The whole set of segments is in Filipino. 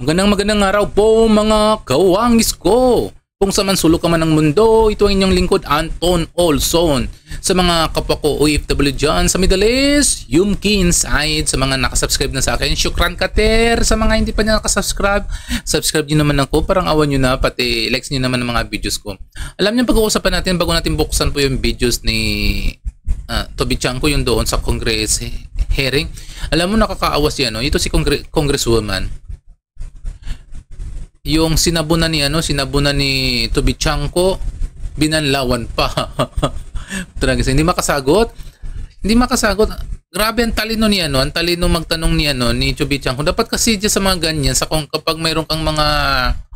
Magandang araw po mga kawangis ko. Kung sa man sulok ka man ng mundo, ito ang inyong lingkod Anton Olson. Sa mga kapwa ko OFW dyan sa Middle East, Yumki Inside, sa mga nakasubscribe na sa akin, syukran kater. Sa mga hindi pa niya nakasubscribe, subscribe nyo naman ako, parang awan nyo na, pati likes nyo naman ng mga videos ko. Alam niyo, pag-uusapan natin bago natin buksan po yung videos ni Toby Chanko, yung doon sa Congress hearing. Alam mo, nakakaawa siya, no? Ito si Congresswoman. Yung sinabunan ni Toby Chanko, binanlawan pa. Talaga, hindi makasagot. Grabe ang talino niya, no? Ang talino magtanong niya, no, ni Toby Chanko. Dapat kasi dyan sa mga ganyan, kapag mayroon kang mga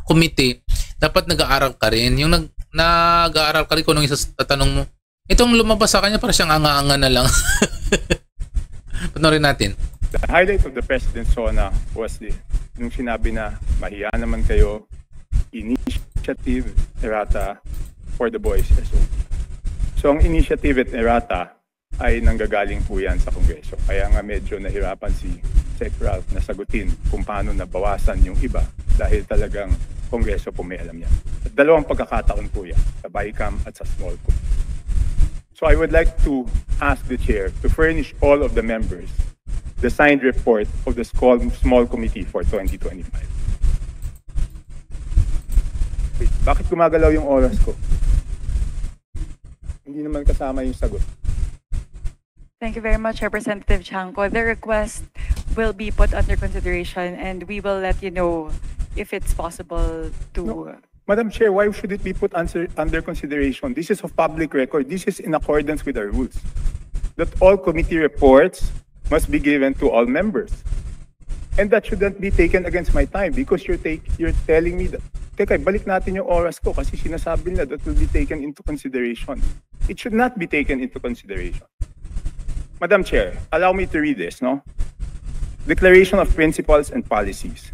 committee, dapat nag-aaral ka rin. Yung nag-aaral ka rin kung anong tatanong mo. Itong lumabas sa kanya, para siyang anga-anga na lang. Panorin natin. The highlight of the President's SONA was nung sinabi na mahiya naman kayo, initiative errata for the boys. So ang initiative at errata ay nanggagaling po yan sa Kongreso. Kaya nga medyo nahirapan si Sec Ralph na sagutin kung paano nabawasan yung iba dahil talagang Kongreso po may alam yan. At dalawang pagkakataon po yan, sa BICAM at sa small co. So I would like to ask the Chair to furnish all of the members the signed report of the small committee for 2025. Wait, bakit gumagalaw yung oras ko? Hindi naman kasama yung sagot. Thank you very much, Representative Chanko. The request will be put under consideration and we will let you know if it's possible to... No. Madam Chair, why should it be put under consideration? This is of public record. This is in accordance with our rules. That all committee reports must be given to all members. And that shouldn't be taken against my time because you're telling me that, teka, balik natin yung oras ko kasi sinasabi nila that will be taken into consideration. It should not be taken into consideration. Madam Chair, allow me to read this, no? Declaration of Principles and Policies.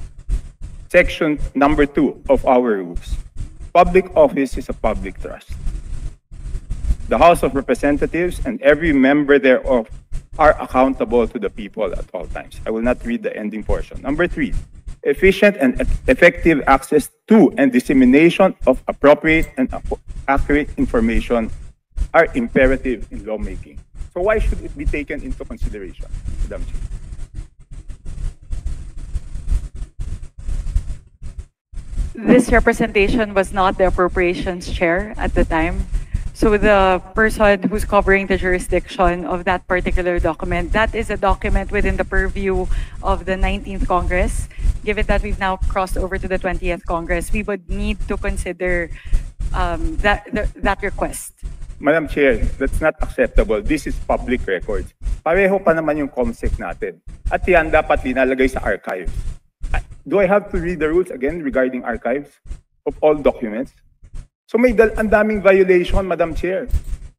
Section number 2 of our rules. Public office is a public trust. The House of Representatives and every member thereof are accountable to the people at all times. I will not read the ending portion. Number 3, efficient and effective access to and dissemination of appropriate and accurate information are imperative in lawmaking. So why should it be taken into consideration, Madam Chair? This representation was not the Appropriations Chair at the time. So the person who's covering the jurisdiction of that particular document, that is a document within the purview of the 19th Congress. Given that we've now crossed over to the 20th Congress, we would need to consider that request. Madam Chair, that's not acceptable. This is public records. Pareho pa naman yung COMSEC natin. At yan dapat linalagay sa archives. Do I have to read the rules again regarding archives of all documents? So may ang daming violation, Madam Chair.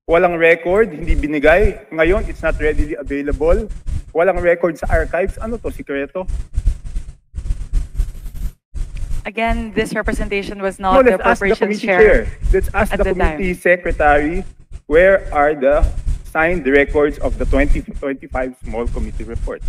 Walang record, hindi binigay. Ngayon, it's not readily available. Walang record sa archives. Ano to, sikreto? Again, this representation was not the Appropriations Chair. Let's ask the committee secretary, where are the signed records of the 2025 small committee report?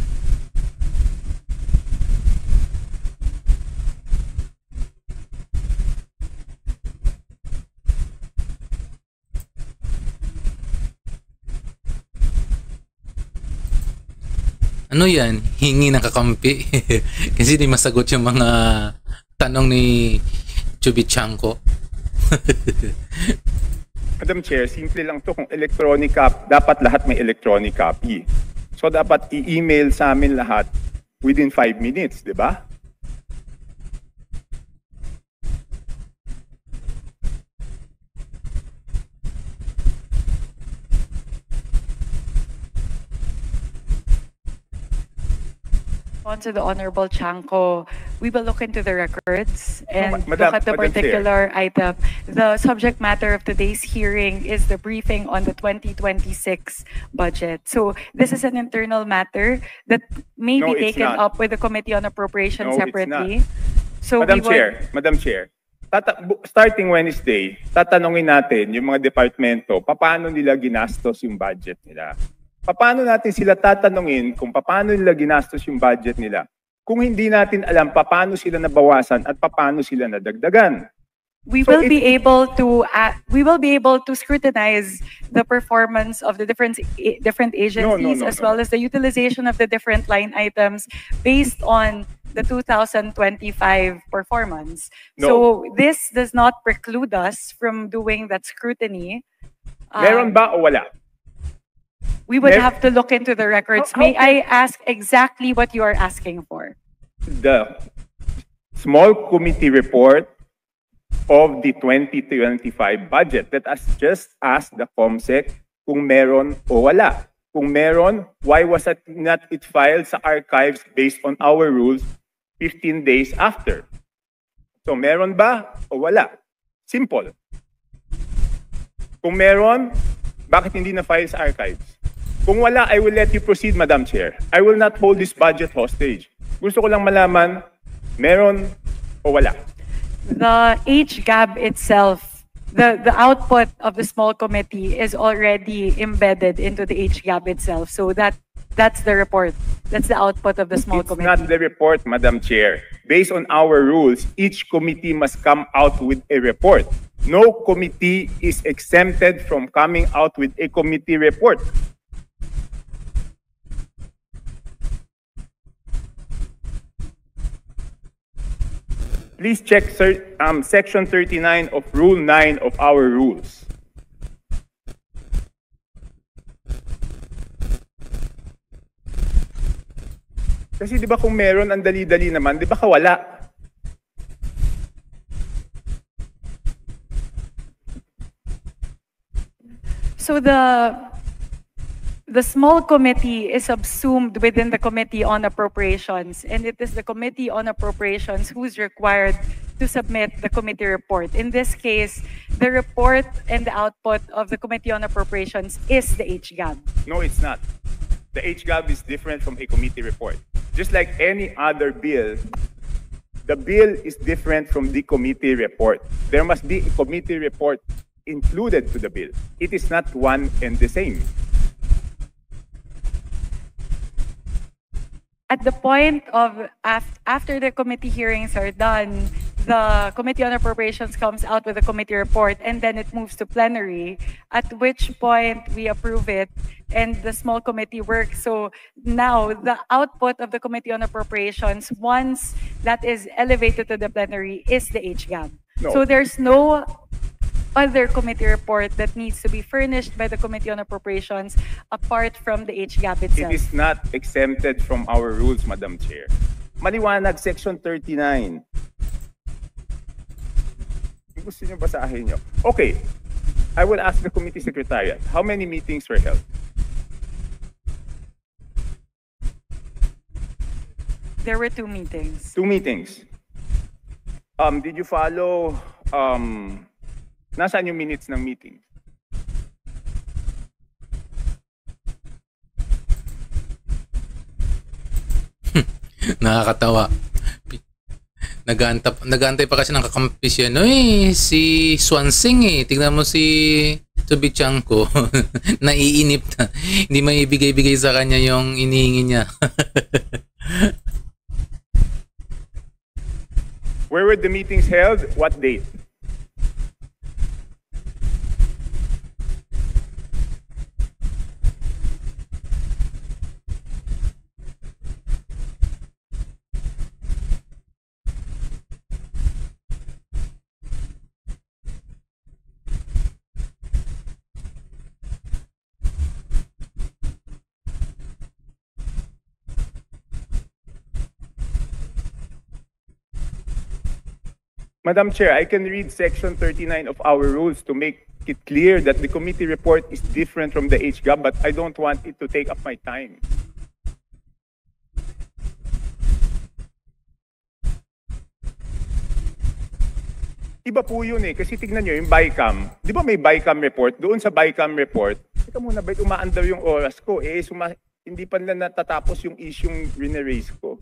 Ano yan? Hingi ng kakampi. Kasi di masagot yung mga tanong ni Toby Chanko. Madam Chair, simple lang to. Kung electronic copy, dapat lahat may electronic copy. So dapat i-email sa amin lahat within 5 minutes, di ba? On to the Honorable Chanko, we will look into the records and Madam, look at the particular item. The subject matter of today's hearing is the briefing on the 2026 budget. So this is an internal matter that may be taken up with the Committee on Appropriations separately. So Madam Chair, starting Wednesday, tatanungin natin yung mga departamento paano nila ginastos yung budget nila. Paano natin sila tatanungin kung paano nila ginastos yung budget nila? kung hindi natin alam paano sila nabawasan at paano sila nadagdagan. We So will be able to scrutinize the performance of the different agencies as well as the utilization of the different line items based on the 2025 performance. No. So this does not preclude us from doing that scrutiny. Meron ba o wala? We would Mer- have to look into the records. How May can- I ask exactly what you are asking for? The small committee report of the 2025 budget. Let us just ask the COMSEC kung meron o wala. Kung meron, why was it not filed sa archives based on our rules 15 days after? So meron ba o wala? Simple. Kung meron, bakit hindi na-file sa archives? Kung wala, I will let you proceed, Madam Chair. I will not hold this budget hostage. Gusto ko lang malaman, meron o wala. The HGAB itself, the output of the small committee is already embedded into the HGAB itself. So that's the report. That's the output of the small It's committee. not the report, Madam Chair. Based on our rules, each committee must come out with a report. No committee is exempted from coming out with a committee report. Please check section 39 of Rule 9 of our rules. Kasi di ba kung meron, ang dali-dali naman, di ba kawala? So the small committee is subsumed within the Committee on Appropriations, and it is the Committee on Appropriations who's required to submit the committee report. In this case, the report and the output of the Committee on Appropriations is the HGAB. No, it's not. The HGAB is different from a committee report. Just like any other bill, the bill is different from the committee report. There must be a committee report included to the bill. It is not one and the same. At the point of after the committee hearings are done, the Committee on Appropriations comes out with a committee report, and then it moves to plenary, at which point we approve it and the small committee works. So now the output of the Committee on Appropriations, once that is elevated to the plenary, is the HGAB. No. So there's no other committee report that needs to be furnished by the Committee on Appropriations apart from the HGAB It itself. is not exempted from our rules, Madam Chair. Maliwanag, Section 39. Gusto niyo basahin niyo? Okay. I will ask the committee secretariat. How many meetings were held? There were 2 meetings. 2 meetings. Did you follow, nasaan yung minutes ng meeting? Nakakatawa. Nag-aantay pa kasi ng kakampi siya, no si Swansing Tignan mo si Tubichanko. Naiinip na. Hindi maibigay-bigay sa kanya yung inihingi niya. Where were the meetings held? What date? Madam Chair, I can read Section 39 of our rules to make it clear that the committee report is different from the HGAB, but I don't want it to take up my time. Iba po yun kasi tignan nyo yung BICAM. Di ba may BICAM report? Doon sa BICAM report, teka muna, ba't umaandar yung oras ko? Hindi pa nila natatapos yung issue rineraise ko.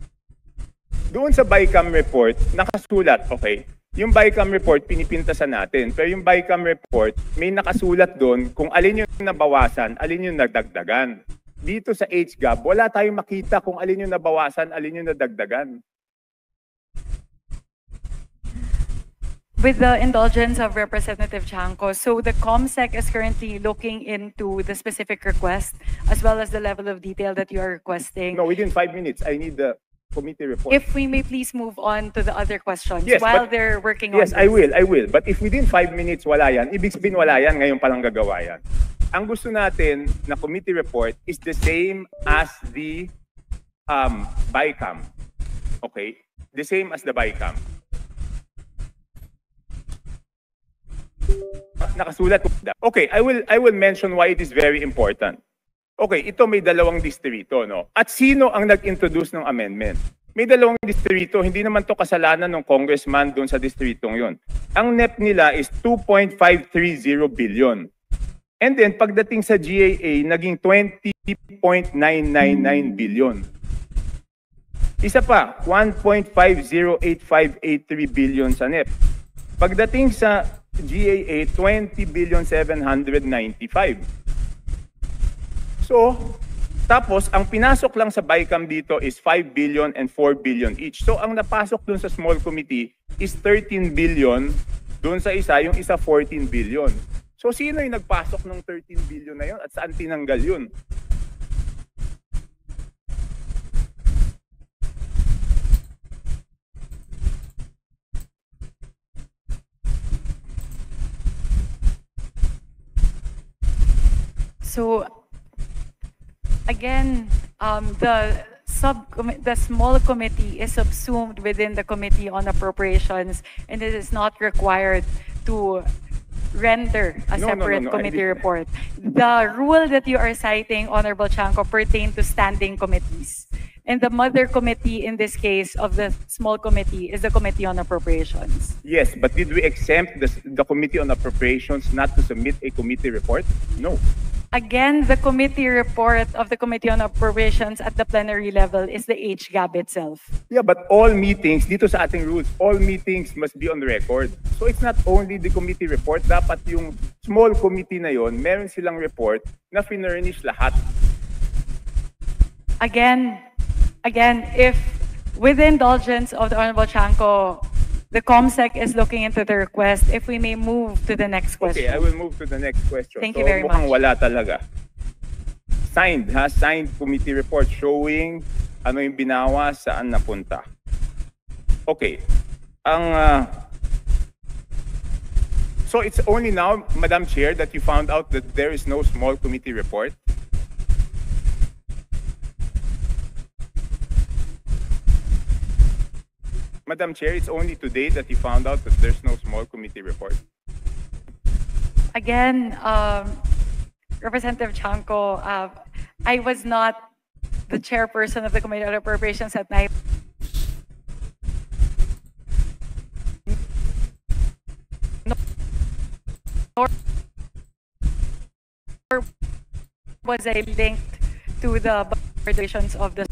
Doon sa BICAM report, nakasulat, okay, yung BICAM report, pinipintasan natin. Pero yung BICAM report, may nakasulat doon kung alin yung nabawasan, alin yung nagdagdagan. dito sa HGAB, wala tayong makita kung alin yung nabawasan, alin yung nadagdagan. With the indulgence of Representative Chanco, so the COMSEC is currently looking into the specific request as well as the level of detail that you are requesting. No, within 5 minutes, I need the committee report. If we may please move on to the other questions Yes, while but- they're working on Yes, this. I will. But if within 5 minutes wala yan, ibig sabihin wala yan, ngayon palang gagawa yan. Ang gusto natin na committee report is the same as the BICAM. Okay? The same as the BICAM. Nakasulat. Okay, I will mention why it is very important. Okay, ito may dalawang distrito, no? At sino ang nag-introduce ng amendment? May dalawang distrito, hindi naman to kasalanan ng congressman doon sa distritong yon. Ang NEP nila is 2.530 billion. And then pagdating sa GAA, naging 20.999 billion. Isa pa, 1.508583 billion sa NEP. Pagdating sa GAA, 20,795. So, tapos ang pinasok lang sa BICAM dito is 5 billion and 4 billion each. So, ang napasok dun sa small committee is 13 billion, dun sa isa, yung isa 14 billion. So, sino yung nagpasok ng 13 billion na yun at saan tinanggal yun? So again, the small committee is subsumed within the Committee on Appropriations, and it is not required to render a separate committee report. The rule that you are citing, Honorable Chanco, pertain to standing committees. And the mother committee in this case of the small committee is the Committee on Appropriations. Yes, but did we exempt the Committee on Appropriations not to submit a committee report? No. Again, the committee report of the Committee on Appropriations at the plenary level is the HGAB itself. Yeah, but all meetings, dito sa ating rules, all meetings must be on record. So it's not only the committee report, dapat yung small committee na yon, meron silang report na finurnish lahat. Again, if with the indulgence of the Honorable Chanco, the COMSEC is looking into the request, if we may move to the next question. Okay, I will move to the next question. Thank you very mukhang much. Wala talaga. Signed committee report showing ano yung binawa, saan napunta. Okay. So it's only now, Madam Chair, that you found out that there is no small committee report? Madam Chair, it's only today that you found out that there's no small committee report. Again, Representative Chanco, I was not the chairperson of the Committee on Appropriations at night. Nor was I linked to the operations of the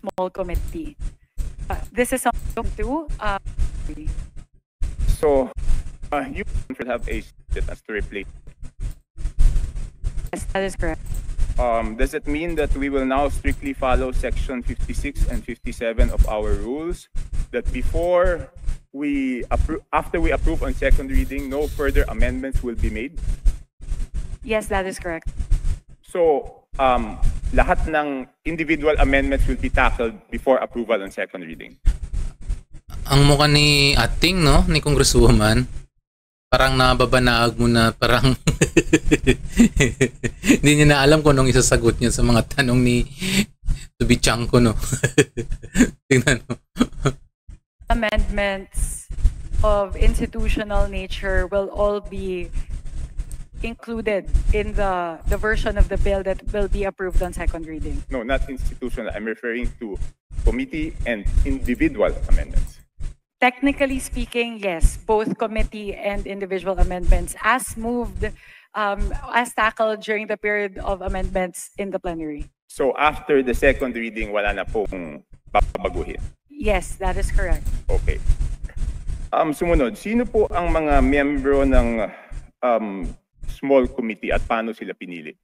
small committee. This is something to So, you should have a as to replace. yes, that is correct. Does it mean that we will now strictly follow section 56 and 57 of our rules? That before we after we approve on second reading, no further amendments will be made? Yes, that is correct. So, lahat ng individual amendments will be tackled before approval on second reading. Ang mukha ni Ating, no? Ni Congresswoman. Parang nababanaag mo na parang hindi niya na alam kung anong isasagot niya sa mga tanong ni Tubichanco, no? Tingnan mo. Amendments of institutional nature will all be included in the version of the bill that will be approved on second reading. No, not institutional. I'm referring to committee and individual amendments. Technically speaking, yes, both committee and individual amendments as moved, as tackled during the period of amendments in the plenary. So after the second reading, wala na pong babaguhin. Yes, that is correct. Okay. Sumunod, sino po ang mga miyembro ng small committee at paano sila pinili?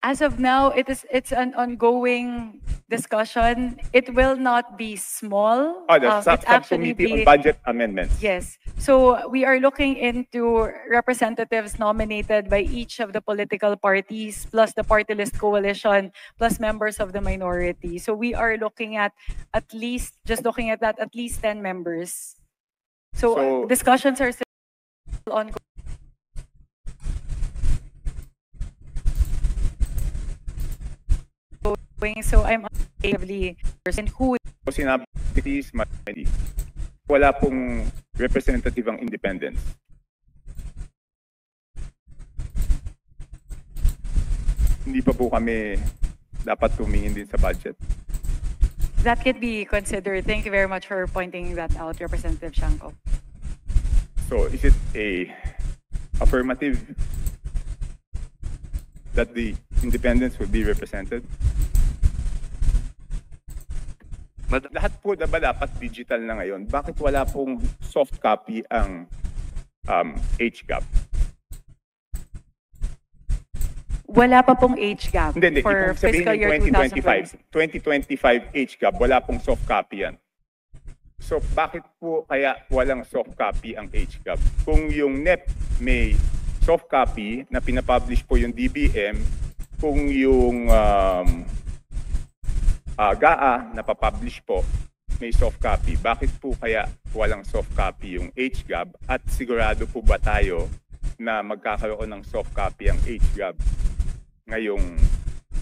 As of now, it's an ongoing discussion. It will not be small. Oh, the It actually subcommittee on budget amendments. Yes. So we are looking into representatives nominated by each of the political parties, plus the party list coalition, plus members of the minority. So we are looking at least 10 members. So discussions are still ongoing. So I'm actively person who Sinabi is wala pong representative ang independence. Hindi pa po kami dapat tumingin din sa budget. that could be considered. Thank you very much for pointing that out, Representative Shanko. So is it a affirmative that the independents will be represented? Lahat po na ba dapat digital na ngayon? Bakit wala pong soft copy ang HGAP? Wala pa pong HGAP Hindi. for Ibig sabihin fiscal ng year 2025 HGAP, wala pong soft copy yan. So bakit po kaya walang soft copy ang HGAP? Kung yung NEP may soft copy na pinapublish po yung DBM, kung yung GAA na papublish po may soft copy, bakit po kaya walang soft copy yung HGAB? At sigurado po ba tayo na magkakaroon ng soft copy ang HGAB ngayong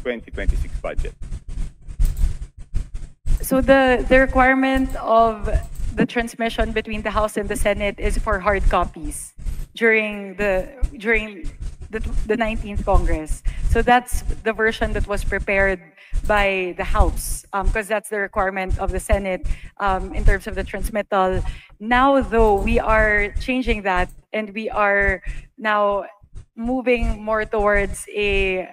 2026 budget? So the requirement of the transmission between the House and the Senate is for hard copies during the 19th Congress. So that's the version that was prepared by the House, because that's the requirement of the Senate in terms of the transmittal. Now, though, we are changing that, and we are now moving more towards a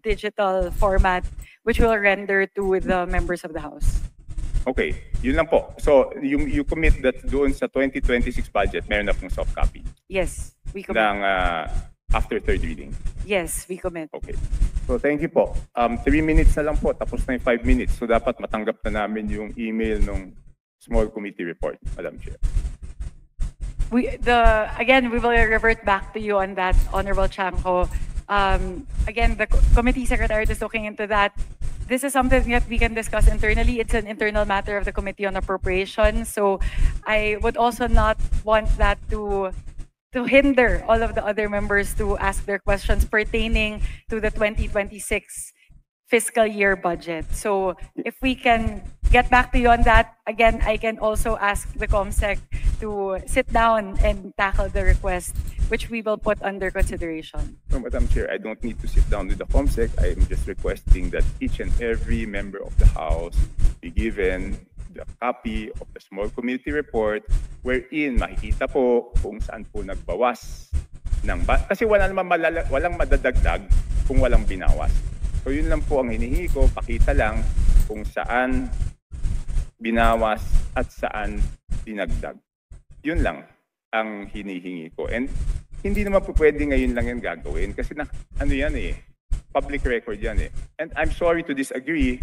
digital format, which will render to the members of the House. Okay, yun lang po. So you commit that doon sa 2026 budget, meron na pong soft copy Yes, we commit. ng after third reading. Yes, we commit. Okay. So thank you po. 3 minutes na lang po, tapos na yung 5 minutes. So dapat matanggap na namin yung email ng small committee report, Madam Chair. Again, we will revert back to you on that, Honorable Chanco. Again, the committee secretary is looking into that. This is something that we can discuss internally. It's an internal matter of the Committee on Appropriations. So I would also not want that to hinder all of the other members to ask their questions pertaining to the 2026 fiscal year budget. So if we can get back to you on that, again, I can also ask the COMSEC to sit down and tackle the request, which we will put under consideration. So, Madam Chair, I don't need to sit down with the COMSEC. I am just requesting that each and every member of the House be given the copy of the small committee report wherein makikita po kung saan po nagbawas ng kasi walang madadagdag kung walang binawas. So yun lang po ang hinihingi ko, pakita lang kung saan binawas at saan dinagdag. Yun lang ang hinihingi ko. And hindi naman po pwede ngayon lang yan gagawin kasi public record yan eh. And I'm sorry to disagree,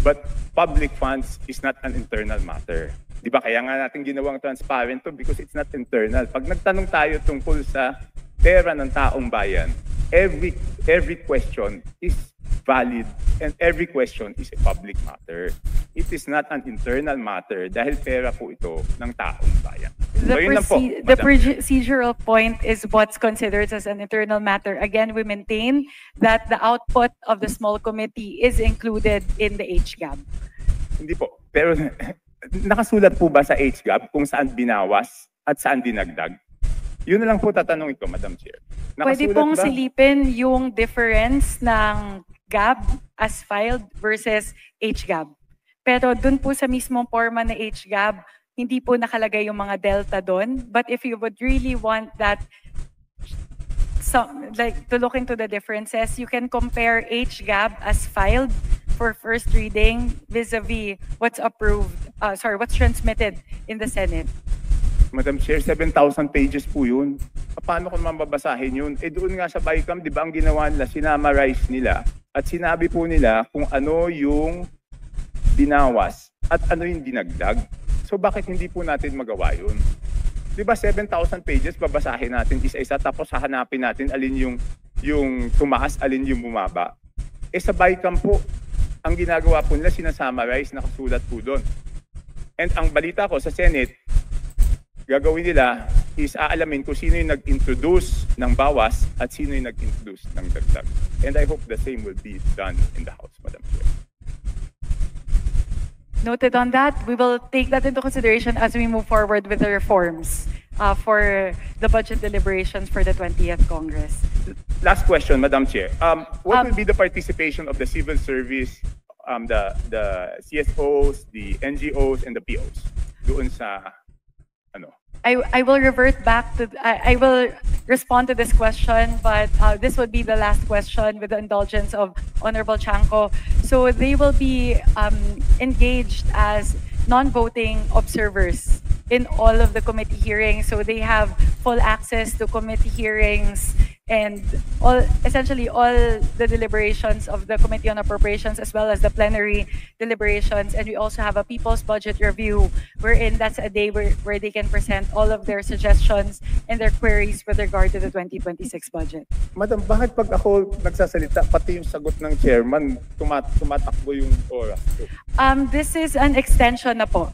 but public funds is not an internal matter. Di ba kaya nga natin ginawang transparent to because it's not internal. Pag nagtanong tayo tungkol sa pera ng taong bayan, every question is valid and every question is a public matter. It is not an internal matter dahil pera po ito ng taong bayan. The procedural point is what's considered as an internal matter. Again, we maintain that the output of the small committee is included in the HGAB. Hindi po. Pero nakasulat po ba sa HGAB kung saan binawas at saan dinagdag? Yun na lang po tatanungin ko, Madam Chair. Pwede pong silipin yung difference ng GAB as filed versus HGAB. Pero dun po sa mismong forma na HGAB, hindi po nakalagay yung mga delta doon. But if you would really want that, to look into the differences, you can compare HGAB as filed for first reading vis-a-vis what's transmitted in the Senate. Madam Chair, 7,000 pages po yun. Paano ko naman babasahin yun? Doon nga sa BICAM, di ba ang ginawa nila, sinamarize nila at sinabi po nila kung ano yung binawas at ano yung dinagdag. So bakit hindi po natin magawa yun? Di ba 7,000 pages, babasahin natin isa-isa tapos hahanapin natin alin yung tumaas, alin yung bumaba. Sa BICAM po, ang ginagawa po nila, sinasummarize, nakasulat po doon. And ang balita ko sa Senate, gagawin nila is aalamin kung sino yung nag-introduce ng bawas at sino yung nag-introduce ng dagdag. And I hope the same will be done in the House, Madam Chair. Noted on that. We will take that into consideration as we move forward with the reforms for the budget deliberations for the 20th Congress. Last question, Madam Chair. What will be the participation of the civil service, the CSOs, the NGOs, and the POs doon sa ano? I will revert back to, I will respond to this question, but this would be the last question with the indulgence of Honorable Chanco. So they will be engaged as non-voting observers in all of the committee hearings. So they have full access to committee hearings and essentially all the deliberations of the Committee on Appropriations as well as the plenary deliberations. And we also have a People's Budget Review wherein that's a day where they can present all of their suggestions and their queries with regard to the 2026 budget. Madam, bakit pag ako nagsasalita, pati yung sagot ng chairman, tumatakbo yung oras? This is an extension na po.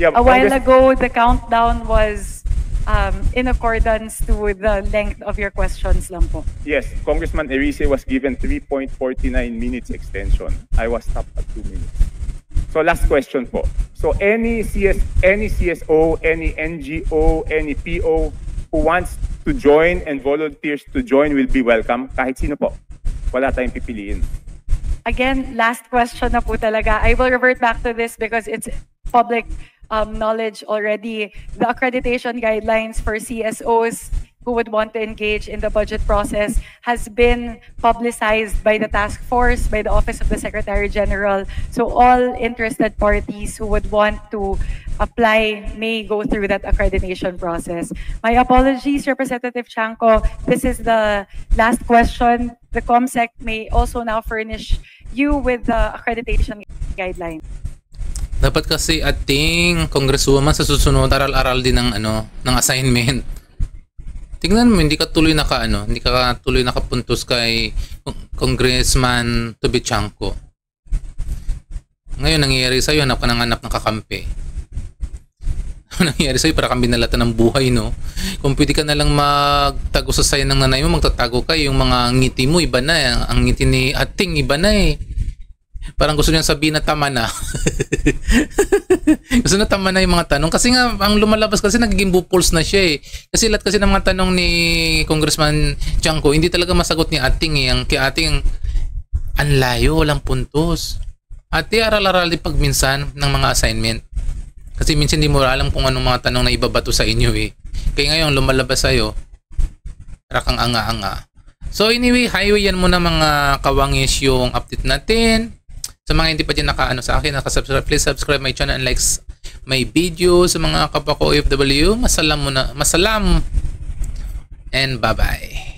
Yeah, A while ago, the countdown was in accordance to the length of your questions lang po. Yes, Congressman Erice was given 3.49 minutes extension. I was stopped at 2 minutes. So last question po. So any CSO, any NGO, any PO who wants to join and volunteers to join will be welcome. Kahit sino po. Wala tayong pipiliin. Again, last question na po talaga. I will revert back to this because it's public knowledge already. The accreditation guidelines for CSOs who would want to engage in the budget process has been publicized by the task force, by the Office of the Secretary General. So all interested parties who would want to apply may go through that accreditation process. My apologies, Representative Chanco. This is the last question. The COMSEC may also now furnish you with the accreditation guidelines. Dapat kasi ating congresswoman sa susunod aral-aral din ng ng assignment. Tingnan mo, hindi ka tuloy nakapuntos kay Congressman Toby Chanco. Ngayon nangyayari sa iyo, hanap ka ng kakampi. Nangyayari sa iyo para kang binalatan ng buhay, no? Kung pwede ka na lang magtago sa sayan ng nanay mo, magtatago ka, yung mga ngiti mo iba na, ang ngiti ni ating iba na eh. Parang gusto niyang sabihin na tama na. Gusto na tama na yung mga tanong. Kasi nga, ang lumalabas kasi nagiging bupols na siya eh. Kasi lahat kasi ng mga tanong ni Congressman Chanco, hindi talaga masagot ni ating eh. Ang kay ating, ang layo, walang puntos. Ate, aral-aral din pagminsan ng mga assignment. Kasi minsan hindi mo alam kung anong mga tanong na ibabato sa inyo eh. Kaya ngayon, lumalabas sa'yo, rakang anga-anga. So anyway, highway yan muna mga kawangis yung update natin. Sa mga hindi pa dyan sa akin, nakasubscribe, please subscribe my channel and likes my video. Sa mga kapwa ko OFW, masalam and bye-bye.